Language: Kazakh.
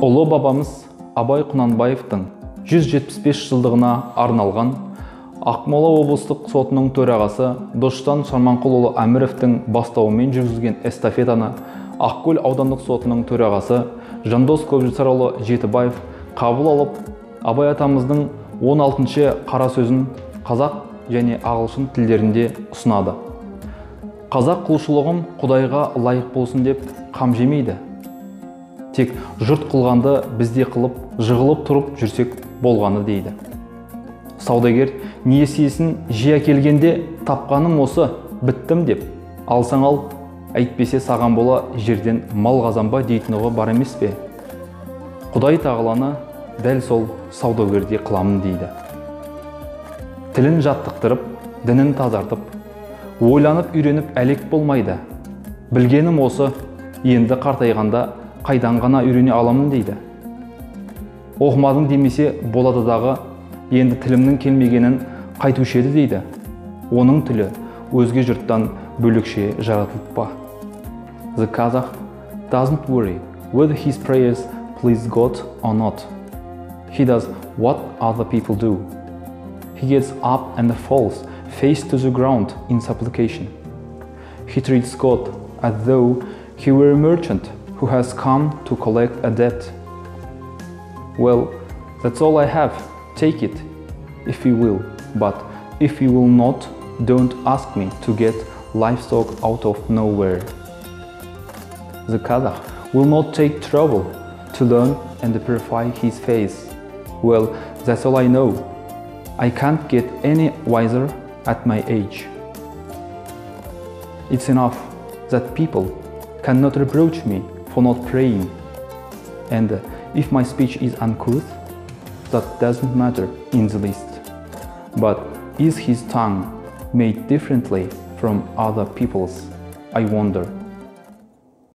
Ұлы бабамыз Абай Құнанбаевтың 175 жылдығына арналған Ақмола облыстық сотының төрағасы Досжан Шарманқұлұлы Әміровтің бастауымен жүргізген эстафетаны Ақкөл аудандық сотының төрағасы Жандос Көпжасарұлы Жетібаев қабыл алып, Абай атамыздың 16-шы қара сөзін қазақ және ағылшын тілдерінде ұсынады. Қазақ құлшылығым Құдайға лайық болсын деп қам жемейді. Тек жұрт қылғанды бізде қылып, жығылып тұрып жүрсек болғаны дейді. Саудагер несиесін жия келгенде тапқаным осы, біттім деп, алсаң ал, әйтпесе саған бола жерден мал қазанба дейтінігі бар емес пе? Құдай тағаланы дәл сол саудагерде қыламын дейді. Тілін жаттықтырып, дінін тазартып, ойланып үйреніп әлек болмайды. Білгенім осы, енді қартайғанда қайдан ғана үйрене аламын дейді. Оқымадың демесе болады дағы, енді тілімнің келмегенін қайтушы еді дейді. Оның тілі өзге жұрттан бөлекше жаратылып па. The Kazakh doesn't worry whether his prayers please God or not. He does what other people do. He gets up and falls face to the ground in supplication. He treats God as though he were a merchant who has come to collect a debt. Well, that's all I have. Take it, if you will. But if you will not, don't ask me to get livestock out of nowhere. The Kazakh will not take trouble to learn and purify his face. Well, that's all I know. I can't get any wiser at my age. It's enough that people cannot reproach me for not praying. And if my speech is uncouth, that doesn't matter in the least. But is his tongue made differently from other people's? I wonder.